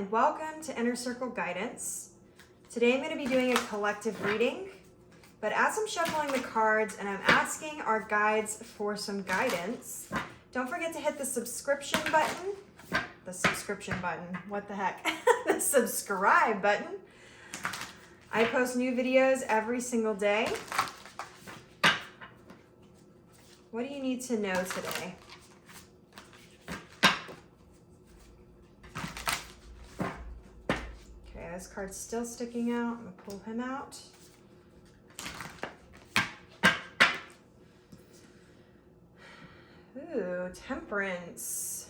and welcome to Inner Circle Guidance. Today I'm going to be doing a collective reading, but as I'm shuffling the cards and I'm asking our guides for some guidance, don't forget to hit the subscription button. The subscribe button. I post new videos every single day. What do you need to know today? Okay, this card's still sticking out. I'm gonna pull him out. Ooh, Temperance.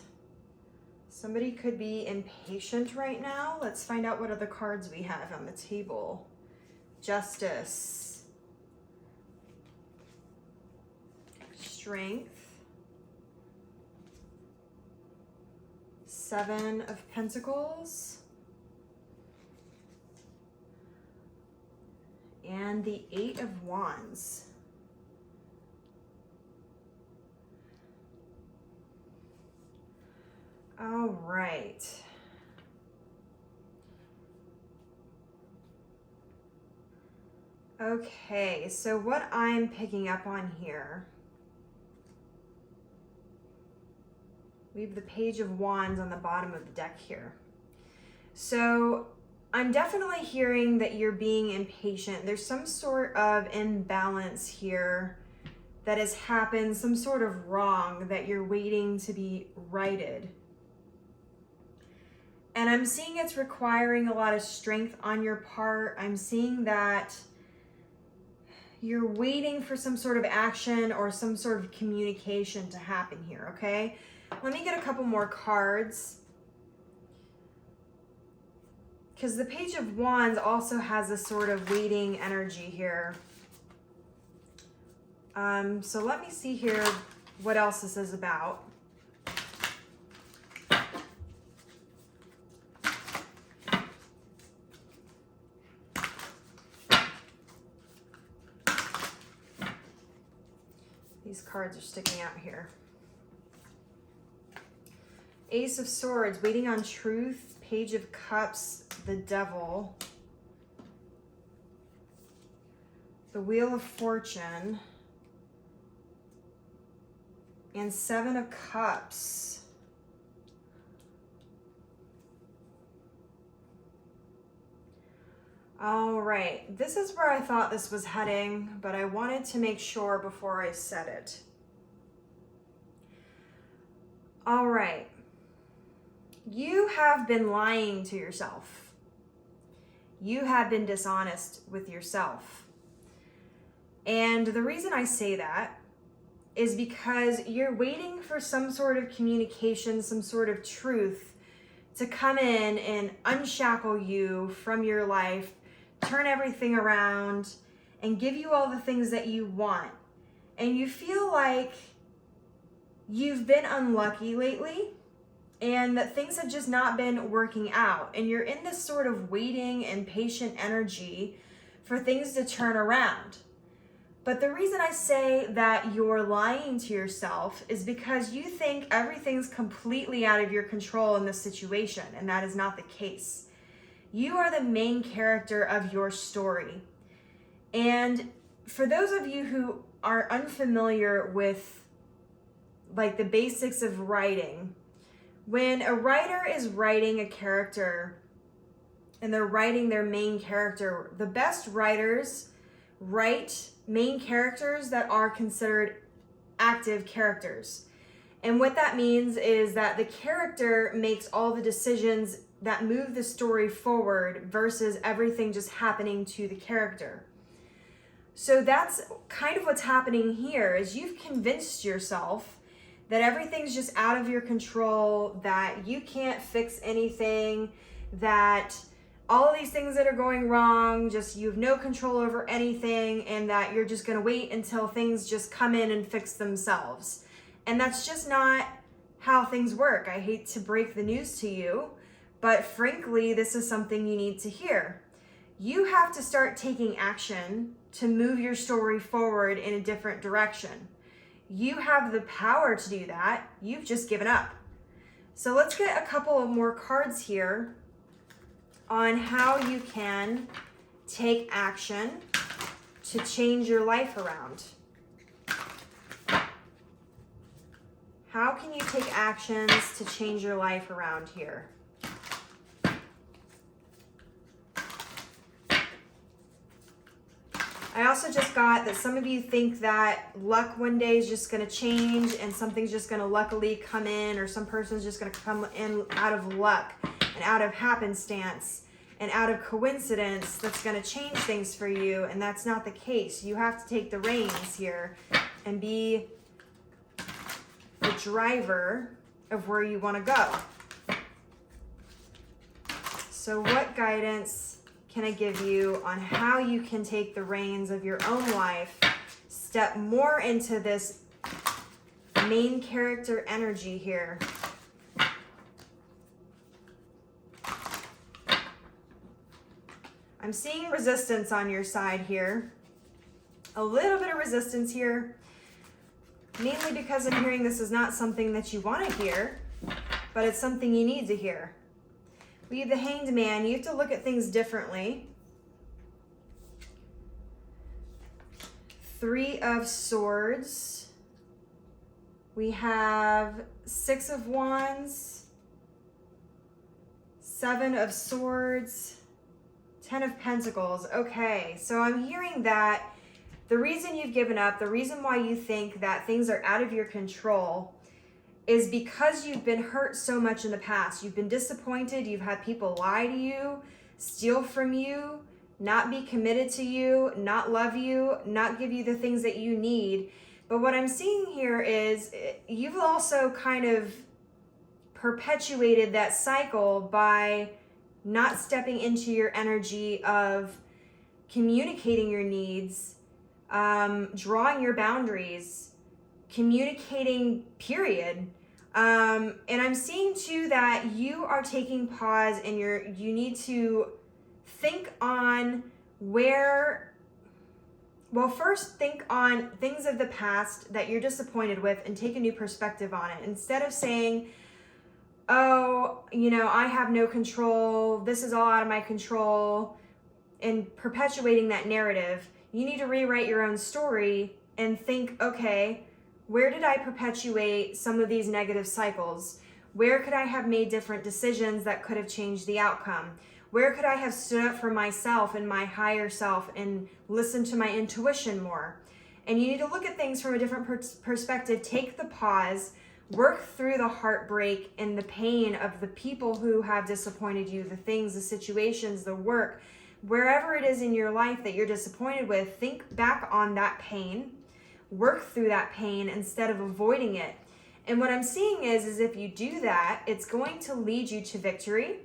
Somebody could be impatient right now. Let's find out what other cards we have on the table. Justice. Strength. Seven of Pentacles. And the Eight of Wands. All right. Okay, so what I'm picking up on here, we have the Page of Wands on the bottom of the deck here. So I'm definitely hearing that you're being impatient. There's some sort of imbalance here that has happened, some sort of wrong that you're waiting to be righted. And I'm seeing it's requiring a lot of strength on your part. I'm seeing that you're waiting for some sort of action or some sort of communication to happen here, okay? Let me get a couple more cards. Because the Page of Wands also has a sort of waiting energy here. So let me see here what else this is about. These cards are sticking out here. Ace of Swords, waiting on truth. Page of Cups, the Devil. The Wheel of Fortune. And Seven of Cups. All right, this is where I thought this was heading, but I wanted to make sure before I said it. All right, you have been lying to yourself. You have been dishonest with yourself. And the reason I say that is because you're waiting for some sort of communication, some sort of truth to come in and unshackle you from your life, turn everything around, and give you all the things that you want. And you feel like you've been unlucky lately and that things have just not been working out. And you're in this sort of waiting and patient energy for things to turn around. But the reason I say that you're lying to yourself is because you think everything's completely out of your control in this situation, and that is not the case. You are the main character of your story. And for those of you who are unfamiliar with like the basics of writing, when a writer is writing a character and they're writing their main character, the best writers write main characters that are considered active characters. And what that means is that the character makes all the decisions that move the story forward versus everything just happening to the character. So that's kind of what's happening here, is you've convinced yourself that everything's just out of your control, that you can't fix anything, that all of these things that are going wrong, just you have no control over anything, and that you're just gonna wait until things just come in and fix themselves. And that's just not how things work. I hate to break the news to you, but frankly, this is something you need to hear. You have to start taking action to move your story forward in a different direction. You have the power to do that. You've just given up. So let's get a couple of more cards here on how you can take action to change your life around. How can you take actions to change your life around here? I also just got that some of you think that luck one day is just going to change and something's just going to luckily come in, or some person's just going to come in out of luck and out of happenstance and out of coincidence that's going to change things for you, and that's not the case. You have to take the reins here and be the driver of where you want to go. So what guidance can I give you on how you can take the reins of your own life, step more into this main character energy here? I'm seeing resistance on your side here. A little bit of resistance here, mainly because I'm hearing this is not something that you want to hear, but it's something you need to hear. We have the Hanged Man. You have to look at things differently. 3 of Swords. We have 6 of Wands, 7 of Swords, 10 of Pentacles. Okay, so I'm hearing that the reason you've given up, the reason why you think that things are out of your control, is because you've been hurt so much in the past. You've been disappointed. You've had people lie to you, steal from you, not be committed to you, not love you, not give you the things that you need. But what I'm seeing here is you've also kind of perpetuated that cycle by not stepping into your energy of communicating your needs, drawing your boundaries, communicating, period. And I'm seeing too that you are taking pause and you need to think on first think on things of the past that you're disappointed with and take a new perspective on it. Instead of saying, oh, I have no control, this is all out of my control, and perpetuating that narrative, you need to rewrite your own story and think, okay, where did I perpetuate some of these negative cycles? Where could I have made different decisions that could have changed the outcome? Where could I have stood up for myself and my higher self and listened to my intuition more? And you need to look at things from a different perspective. Take the pause, work through the heartbreak and the pain of the people who have disappointed you, the things, the situations, the work, wherever it is in your life that you're disappointed with. Think back on that pain. Work through that pain instead of avoiding it. And what I'm seeing is if you do that, it's going to lead you to victory.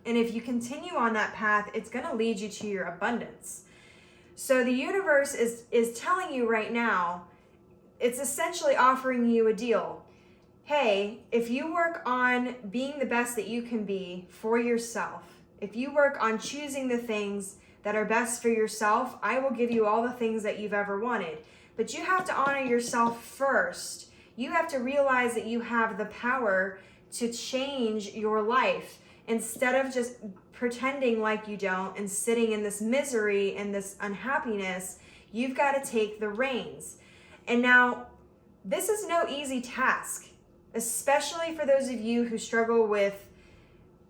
And if you continue on that path, it's going to lead you to your abundance. So the universe is telling you right now, it's essentially offering you a deal. Hey, if you work on being the best that you can be for yourself, if you work on choosing the things that are best for yourself, I will give you all the things that you've ever wanted. But you have to honor yourself first. You have to realize that you have the power to change your life instead of just pretending like you don't and sitting in this misery and this unhappiness. You've got to take the reins. And now, this is no easy task, especially for those of you who struggle with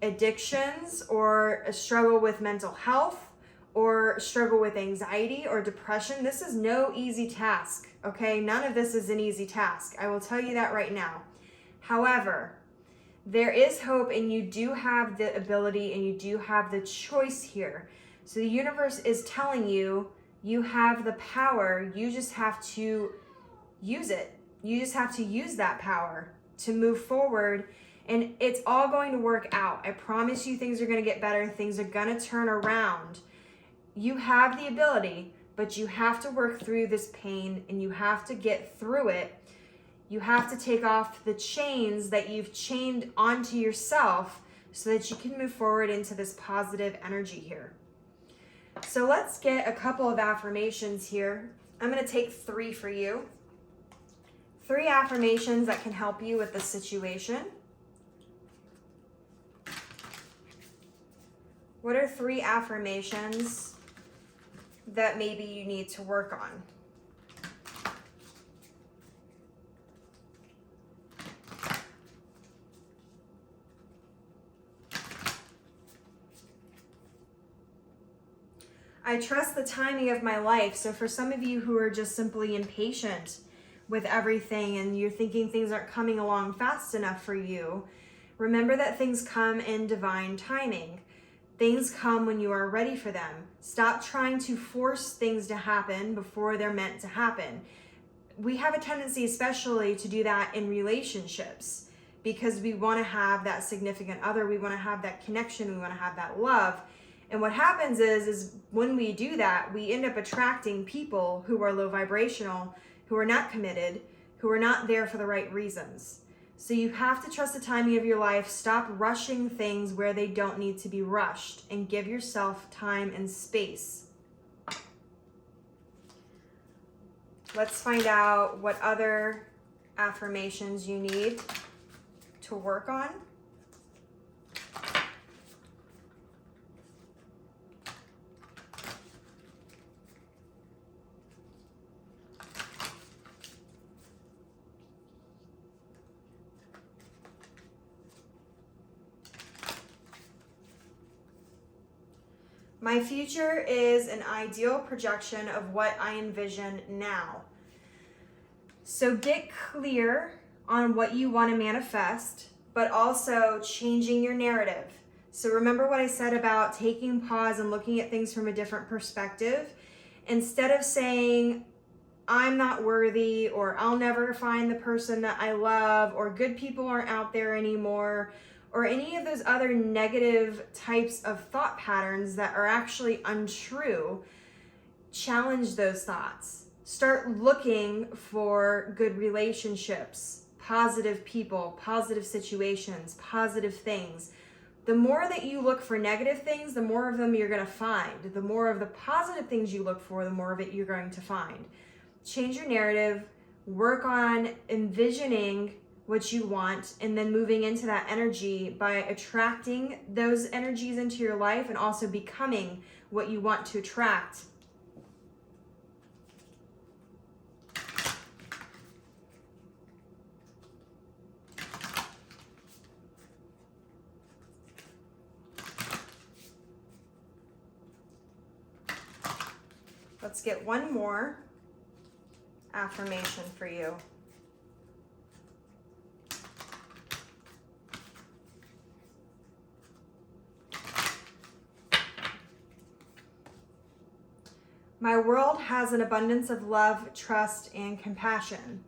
addictions or struggle with mental health or struggle with anxiety or depression. This is no easy task, okay? None of this is an easy task. I will tell you that right now. However, there is hope, and you do have the ability and you do have the choice here. So the universe is telling you, you have the power. You just have to use it. You just have to use that power to move forward, and it's all going to work out. I promise you, things are going to get better. Things are going to turn around. You have the ability, but you have to work through this pain and you have to get through it. You have to take off the chains that you've chained onto yourself so that you can move forward into this positive energy here. So let's get a couple of affirmations here. I'm going to take 3 for you. 3 affirmations that can help you with the situation. What are 3 affirmations that maybe you need to work on? I trust the timing of my life. So for some of you who are just simply impatient with everything and you're thinking things aren't coming along fast enough for you, remember that things come in divine timing. Things come when you are ready for them. Stop trying to force things to happen before they're meant to happen. We have a tendency especially to do that in relationships because we want to have that significant other, we want to have that connection, we want to have that love. And what happens is when we do that, we end up attracting people who are low vibrational, who are not committed, who are not there for the right reasons. So you have to trust the timing of your life. Stop rushing things where they don't need to be rushed and give yourself time and space. Let's find out what other affirmations you need to work on. My future is an ideal projection of what I envision now. So get clear on what you want to manifest, but also changing your narrative. So remember what I said about taking pause and looking at things from a different perspective. Instead of saying, I'm not worthy, or I'll never find the person that I love, or good people aren't out there anymore, or any of those other negative types of thought patterns that are actually untrue, challenge those thoughts. Start looking for good relationships, positive people, positive situations, positive things. The more that you look for negative things, the more of them you're going to find. The more of the positive things you look for, the more of it you're going to find. Change your narrative, work on envisioning what you want, and then moving into that energy by attracting those energies into your life and also becoming what you want to attract. Let's get one more affirmation for you. My world has an abundance of love, trust, and compassion.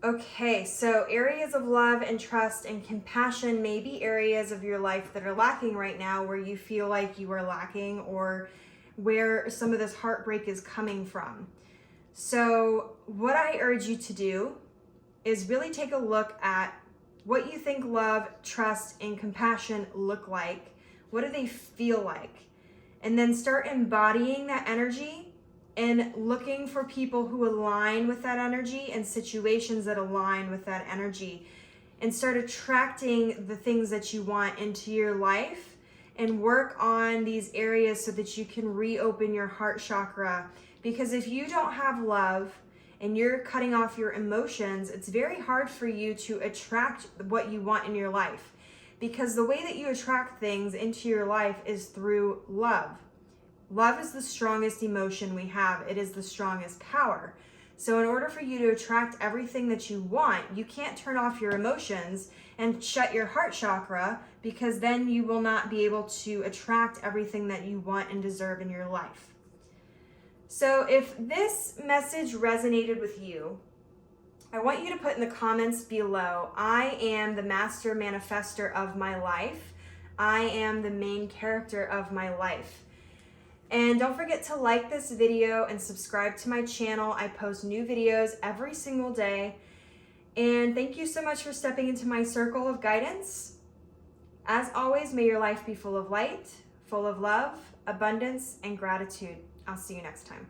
Okay, so areas of love and trust and compassion may be areas of your life that are lacking right now, where you feel like you are lacking, or where some of this heartbreak is coming from. So what I urge you to do is really take a look at what you think love, trust, and compassion look like. What do they feel like? And then start embodying that energy and looking for people who align with that energy and situations that align with that energy, and start attracting the things that you want into your life, and work on these areas so that you can reopen your heart chakra. Because if you don't have love and you're cutting off your emotions, it's very hard for you to attract what you want in your life. Because the way that you attract things into your life is through love. Love is the strongest emotion we have. It is the strongest power. So in order for you to attract everything that you want, you can't turn off your emotions and shut your heart chakra, because then you will not be able to attract everything that you want and deserve in your life. So if this message resonated with you, I want you to put in the comments below, I am the master manifester of my life. I am the main character of my life. And don't forget to like this video and subscribe to my channel. I post new videos every single day. And thank you so much for stepping into my circle of guidance. As always, may your life be full of light, full of love, abundance, and gratitude. I'll see you next time.